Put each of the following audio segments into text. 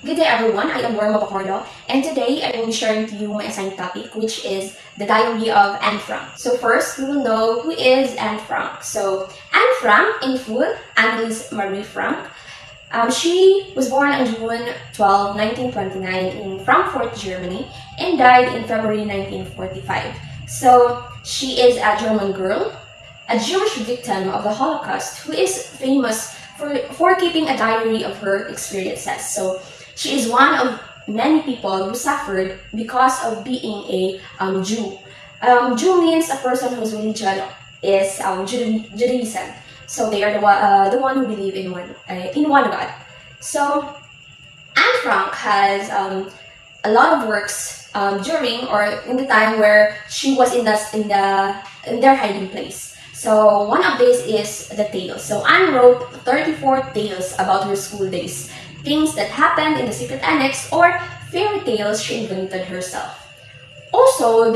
Good day everyone, I am Worma Bacordo, and today I will be sharing to you my assigned topic, which is the diary of Anne Frank. So first, we will know who is Anne Frank. So Anne Frank, in full, Anneliese Marie Frank. She was born on June 12, 1929 in Frankfurt, Germany, and died in February 1945. So she is a German girl, a Jewish victim of the Holocaust, who is famous for keeping a diary of her experiences. So she is one of many people who suffered because of being a Jew. Jew means a person whose religion is Judaism. So they are the one who believe in one God. So Anne Frank has a lot of works during or in the time where she was in their hiding place. So one of these is the tales. So Anne wrote 34 tales about her school days, things that happened in the secret annex, or fairy tales she invented herself. Also,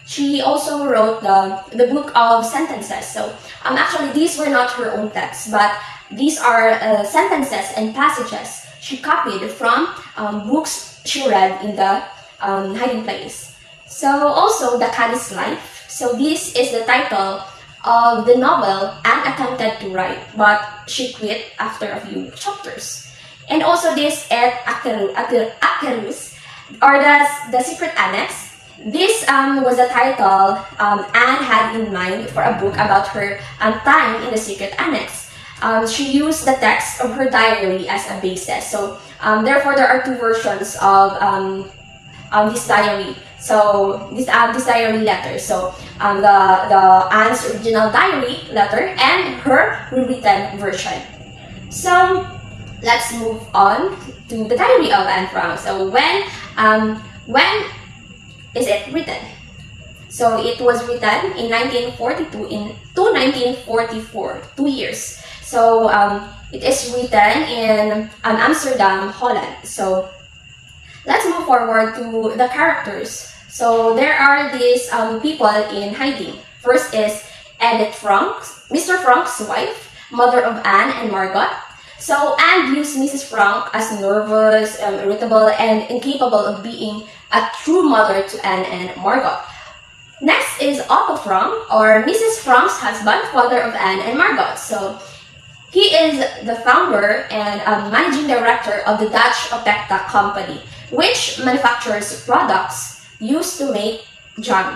she also wrote the book of sentences. So actually, these were not her own texts, but these are sentences and passages she copied from books she read in the hiding place. So also, The Caddie's Life. So this is the title of the novel Anne attempted to write, but she quit after a few chapters. And also this Et Acherus, or the Secret Annex. This was the title Anne had in mind for a book about her time in the Secret Annex. She used the text of her diary as a basis. So therefore, there are two versions of this diary. So this diary letter. So the Anne's original diary letter and her rewritten version. So let's move on to the diary of Anne Frank. So when is it written? So it was written in 1942 to 1944, 2 years. So it is written in Amsterdam, Holland. So let's move forward to the characters. So there are these people in hiding. First is Edith Frank, Mr. Frank's wife, mother of Anne and Margot. So Anne views Mrs. Frank as nervous, irritable, and incapable of being a true mother to Anne and Margot. Next is Otto Frank, or Mrs. Frank's husband, father of Anne and Margot. So he is the founder and managing director of the Dutch Opekta Company, which manufactures products used to make jam.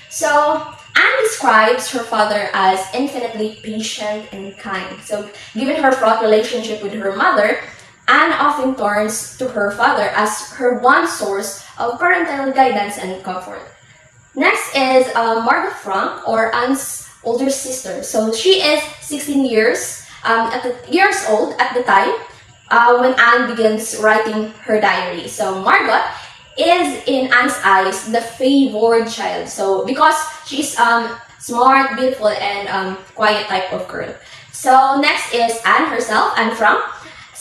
So Anne describes her father as infinitely patient and kind. So given her fraught relationship with her mother, Anne often turns to her father as her one source of parental guidance and comfort. Next is Margot Frank, or Anne's older sister. So she is 16 years old at the time when Anne begins writing her diary. So Margot is in Anne's eyes the favored child. So because she's smart, beautiful, and quiet type of girl. So next is Anne herself, Anne Frank.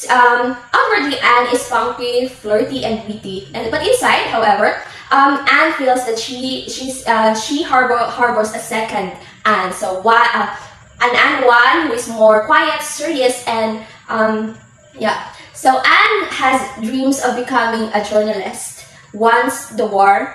Outwardly, Anne is funky, flirty, and witty, but inside, however, Anne feels that she harbors a second Anne. So an Anne one who is more quiet, serious, and yeah. So Anne has dreams of becoming a journalist once the war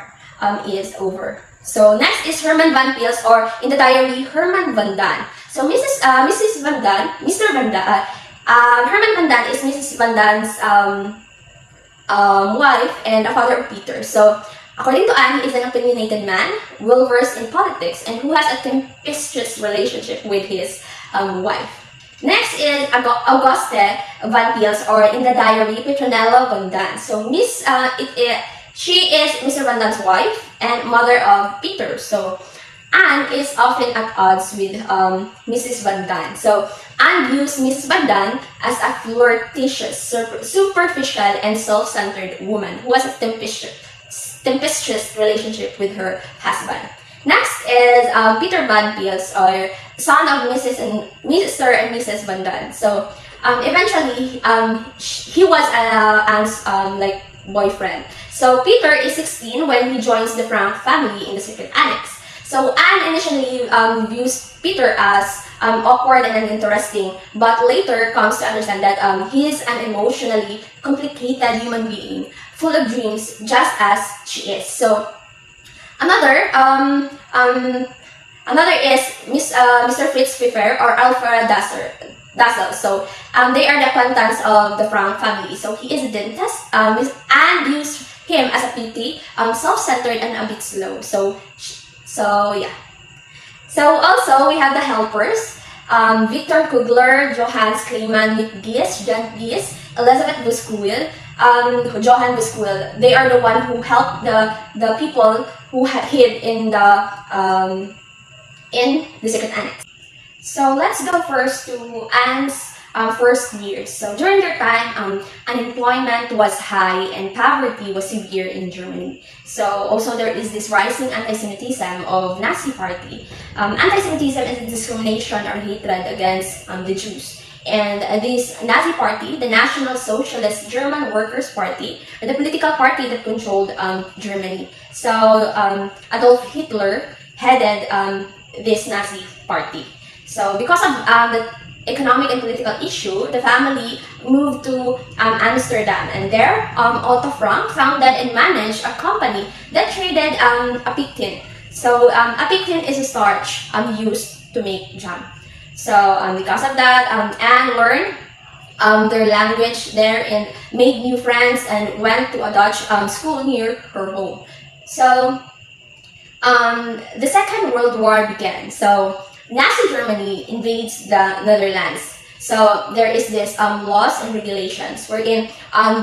is over. So next is Herman van Peels, or in the diary, Herman van Daan. So Mrs. van Daan, Mr. van Daan, Herman van Daan is Mrs. van Daan's wife and a father of Peter. So according to Anne, he is an opinionated man, well versed in politics, and who has a tempestuous relationship with his wife. Next is Auguste van Peels, or in the diary, Petronella van Daan. So she is Mr. Van Daan's wife and mother of Peter. So Anne is often at odds with Mrs. Van Daan. So Anne views Mrs. Van Daan as a flirtatious, superficial, and self-centered woman who has a tempestuous relationship with her husband. Next is Peter Van Peels, or son of Mr. and Mrs. Van Daan. So eventually, he was Anne's boyfriend. So Peter is 16 when he joins the Frank family in the Secret Annex. So Anne initially views Peter as awkward and uninteresting, but later comes to understand that he is an emotionally complicated human being, full of dreams, just as she is. So another is Mr. Fritz Pfeffer or Alfred Dassel. So they are the acquaintance of the Frank family. So he is a dentist and used him as a PT, self-centered and a bit slow. So yeah. So also we have the helpers, Victor Kugler, Johannes Kleiman, Nick Gies, Jan Gies, Elizabeth Busquil, Johan Busquil. They are the one who helped the people who had hid in the secret annex. So let's go first to Anne's first years. So during their time, unemployment was high and poverty was severe in Germany. So also there is this rising anti-Semitism of Nazi party. Anti-Semitism is discrimination or hatred against the Jews. And this Nazi party, the National Socialist German Workers' Party, the political party that controlled Germany. So Adolf Hitler headed this Nazi party. So because of the economic and political issue, the family moved to Amsterdam, and there Otto Frank founded and managed a company that traded apictin. So apictin is a starch used to make jam. So because of that, Anne learned their language there and made new friends and went to a Dutch school near her home. So the Second World War began. So Nazi Germany invades the Netherlands. So there is this laws and regulations wherein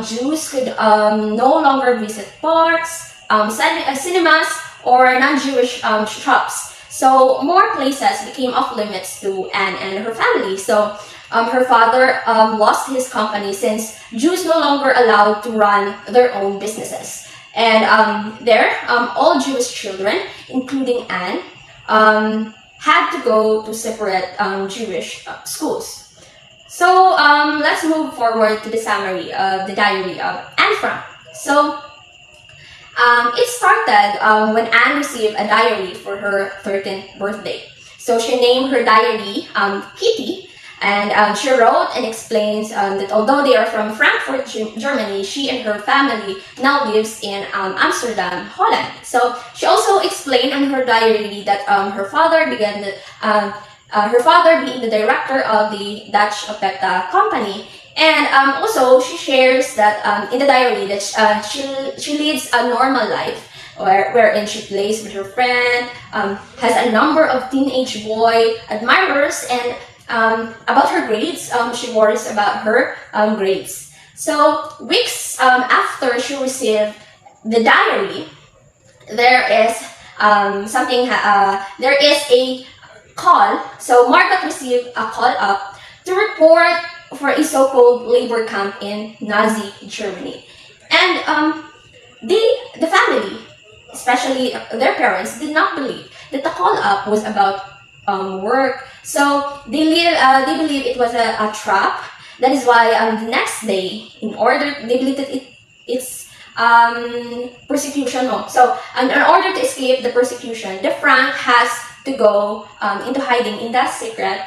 Jews could no longer visit parks, cinemas, or non-Jewish shops. So more places became off limits to Anne and her family. So her father lost his company since Jews no longer allowed to run their own businesses. And all Jewish children, including Anne, had to go to separate Jewish schools. So let's move forward to the summary of the diary of Anne Frank. So it started when Anne received a diary for her 13th birthday. So she named her diary Kitty, and she wrote and explains that although they are from Frankfurt, Germany, she and her family now lives in Amsterdam, Holland. So she also explained in her diary that her father being the director of the Dutch Opeta company. And also she shares that in the diary that she leads a normal life wherein she plays with her friend, has a number of teenage boy admirers, and about her grades, she worries about her grades. So weeks after she received the diary, there is there is a call. So Margaret received a call up to report for a so-called labor camp in Nazi Germany. And the family, especially their parents, did not believe that the call up was about work. So they believe it was a trap. That is why the next day, they believe that it's persecution. No. So in order to escape the persecution, the Frank has to go into hiding in the secret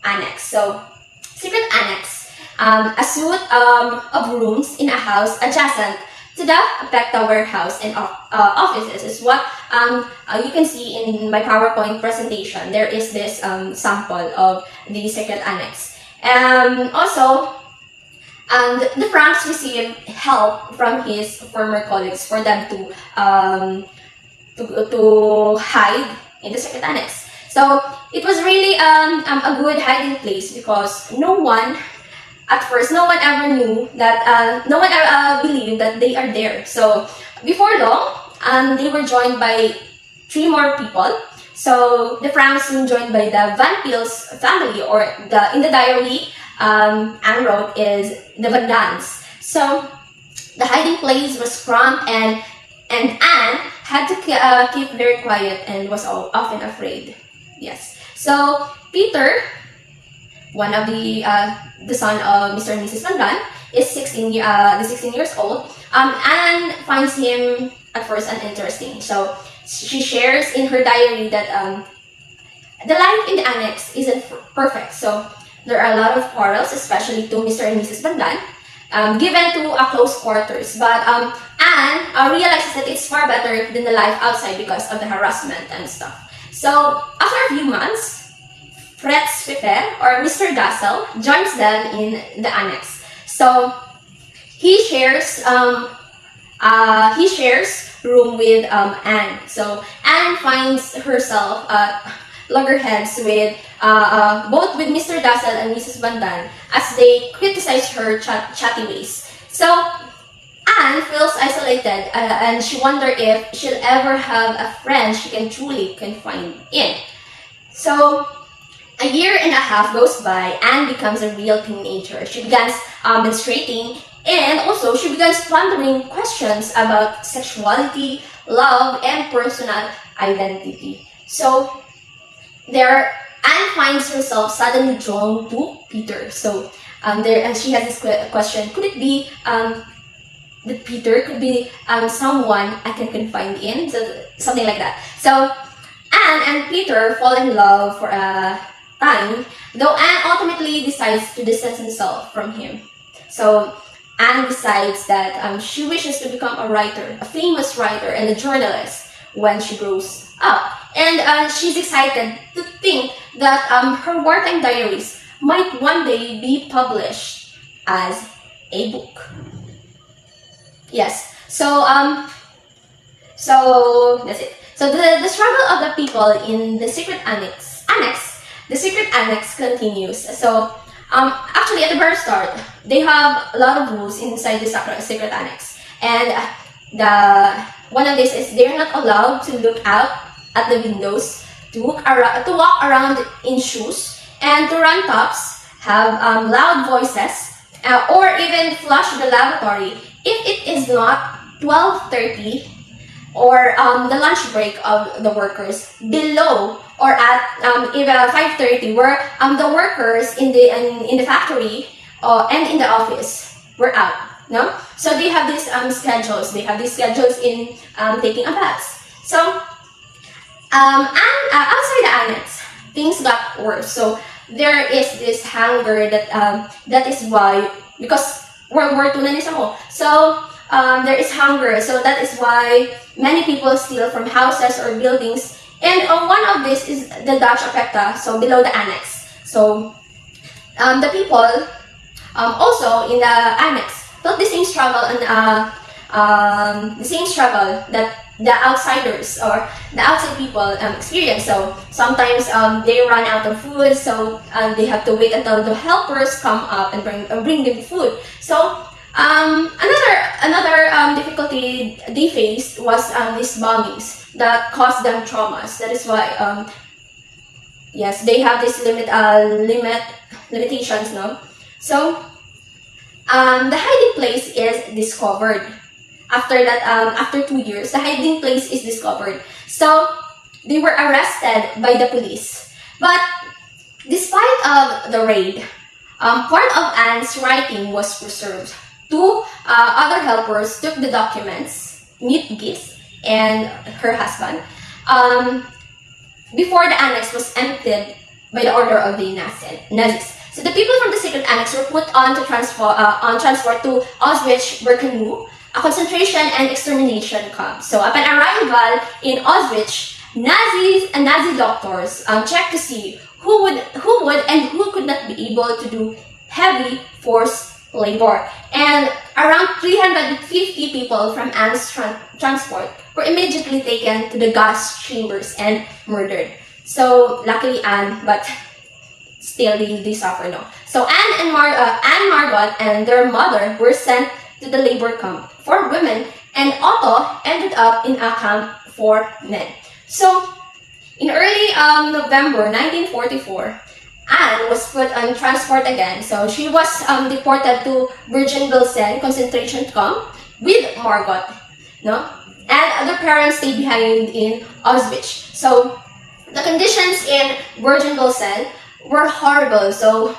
annex. So secret annex, a suite of rooms in a house adjacent to the Opeta warehouse and offices is what you can see in my PowerPoint presentation. There is this sample of the secret annex. Also, the Franks received help from his former colleagues for them to hide in the secret annex. So it was really a good hiding place because at first, no one ever knew that, no one ever believed that they are there. So before long, they were joined by 3 more people. So the Franks were joined by the Van Peels family, or in the diary Anne wrote is the Van Dans. So the hiding place was cramped, and Anne had to keep very quiet and was often afraid. Yes. So Peter, one of the son of Mr. and Mrs. Van Daan, is 16 years old. Anne finds him at first uninteresting. So she shares in her diary that the life in the annex isn't perfect. So there are a lot of quarrels, especially to Mr. and Mrs. Bandan, given to a close quarters. But Anne realizes that it's far better than the life outside because of the harassment and stuff. So after a few months, Fritz Pfeffer, or Mr. Dassel, joins them in the annex. So he shares room with Anne. So Anne finds herself at loggerheads with both with Mr. Dassel and Mrs. Bandan as they criticize her chatty ways. So Anne feels isolated and she wonders if she'll ever have a friend she can truly confide in. So a year and a half goes by. Anne becomes a real teenager. She begins menstruating, and also she begins pondering questions about sexuality, love, and personal identity. So Anne finds herself suddenly drawn to Peter. So she has this question: could it be that Peter could be someone I can confide in? So something like that. So Anne and Peter fall in love for a time, though Anne ultimately decides to distance herself from him. So Anne decides that she wishes to become a writer, a famous writer and a journalist when she grows up. And she's excited to think that her wartime diaries might one day be published as a book. Yes, so that's it. So the struggle of the people in the secret annex, the secret annex continues. So actually at the very start, they have a lot of rules inside the secret annex, and one of these is they're not allowed to look out at the windows, to walk around in shoes, and to run tops, have loud voices, or even flush the lavatory if it is not 12:30 or the lunch break of the workers below, or at even 5:30, where the workers in the factory and in the office were out. No, so they have these schedules. They have these schedules in taking a bath. So and outside the annex, things got worse. So there is this hunger that is why, because World War II na nisa mo. So there is hunger. So that is why many people steal from houses or buildings. And one of this is the Dutch Apecta, so below the annex. So the people also in the annex felt the same struggle and the same struggle that the outsiders or the outside people experience. So sometimes they run out of food, so they have to wait until the helpers come up and bring them food. So another difficulty they faced was these bombings that caused them traumas. That is why yes, they have this limitations, no? So the hiding place is discovered. After that, after 2 years, the hiding place is discovered. So they were arrested by the police. But despite of the raid, part of Anne's writing was preserved. Two other helpers took the documents, Miep Gis and her husband, before the annex was emptied by the order of the Nazis. So the people from the secret annex were put on transport to Auschwitz-Birkenau, a concentration and extermination camp. So upon arrival in Auschwitz, Nazi doctors checked to see who would and who could not be able to do heavy forced labor. And around 350 people from Anne's transport were immediately taken to the gas chambers and murdered. So luckily Anne, but still they suffer, no. So Anne, Margot, and their mother were sent to the labor camp for women, and Otto ended up in a camp for men. So in early November 1944, Anne was put on transport again. So she was deported to Bergen-Belsen concentration camp with Margot, no? And other parents stayed behind in Auschwitz. So the conditions in Bergen-Belsen were horrible. So,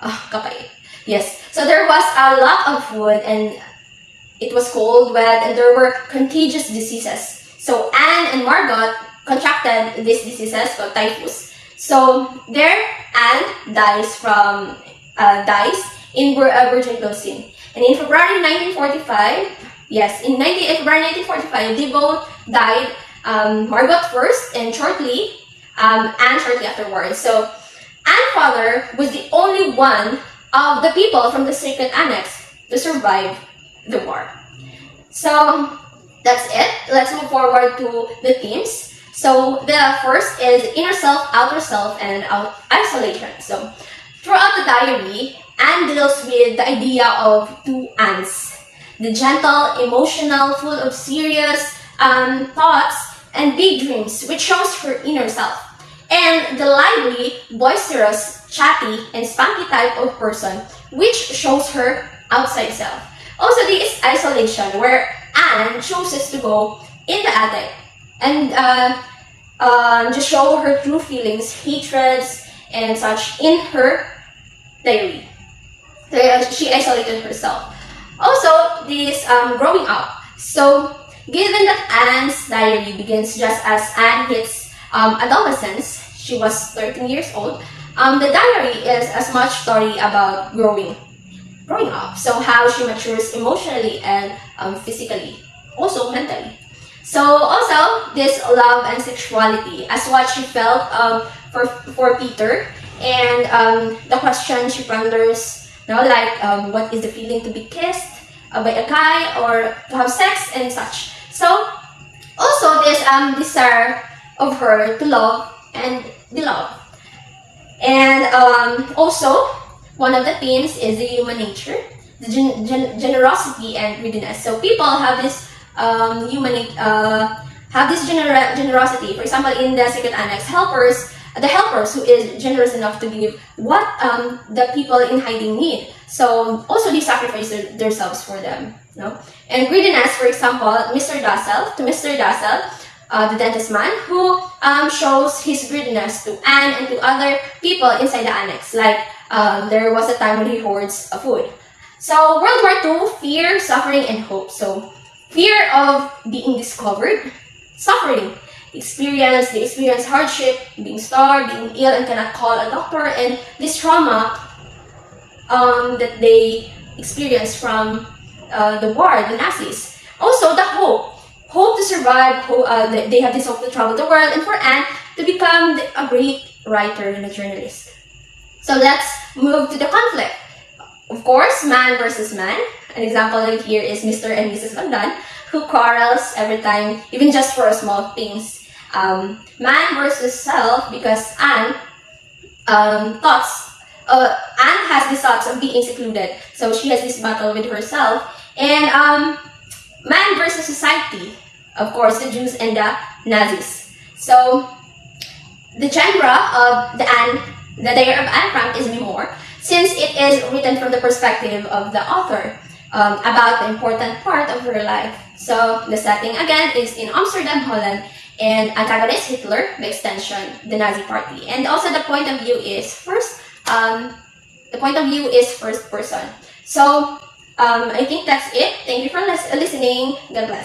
kakait. Yes. So there was a lack of food, and it was cold, wet, and there were contagious diseases. So Anne and Margot contracted these diseases called typhus. So there, Anne dies in Virgin Dawson. And in February 1945, February 1945, they both died. Margot first, and Anne shortly afterwards. So Anne's father was the only one of the people from the Secret Annex to survive the war. So that's it. Let's move forward to the themes. So the first is inner self, outer self, and isolation. So throughout the diary, Anne deals with the idea of two Annes. The gentle, emotional, full of serious thoughts and big dreams, which shows her inner self. And the lively, boisterous, chatty, and spunky type of person, which shows her outside self. Also, there is isolation, where Anne chooses to go in the attic and just show her true feelings, hatreds, and such in her diary. So she isolated herself. Also, this growing up. So, given that Anne's diary begins just as Anne hits adolescence, she was 13 years old, the diary is as much story about growing up. So how she matures emotionally and physically, also mentally. So also this love and sexuality as what she felt for Peter, and the question she ponders, what is the feeling to be kissed by a guy or to have sex and such. So also this desire of her to love and be loved. And also, one of the themes is the human nature, the generosity and greediness. So people have this generosity. For example, in the Secret Annex, the helpers who is generous enough to give what the people in hiding need. So also they sacrifice themselves for them. No? And greediness, for example, Mr. Dassel, the dentist man, who shows his greediness to Anne and to other people inside the annex. Like there was a time when he hoards food. So World War II, fear, suffering, and hope. So fear of being discovered, suffering, they experience hardship, being starved, being ill, and cannot call a doctor, and this trauma that they experience from the war, the Nazis. Also the hope to survive, they have this hope to travel the world, and for Anne to become a great writer and a journalist. So let's move to the conflict. Of course, man versus man. An example right here is Mr. and Mrs. Van Daan, who quarrels every time, even just for small things. Man versus self, because Anne has these thoughts of being secluded. So she has this battle with herself. And man versus society. Of course, the Jews and the Nazis. So the genre of the Diary of Anne Frank is memoir, since it is written from the perspective of the author about the important part of her life. So the setting again is in Amsterdam, Holland, and antagonist Hitler, by extension, the Nazi Party. And also the point of view is first person. So I think that's it. Thank you for listening. God bless.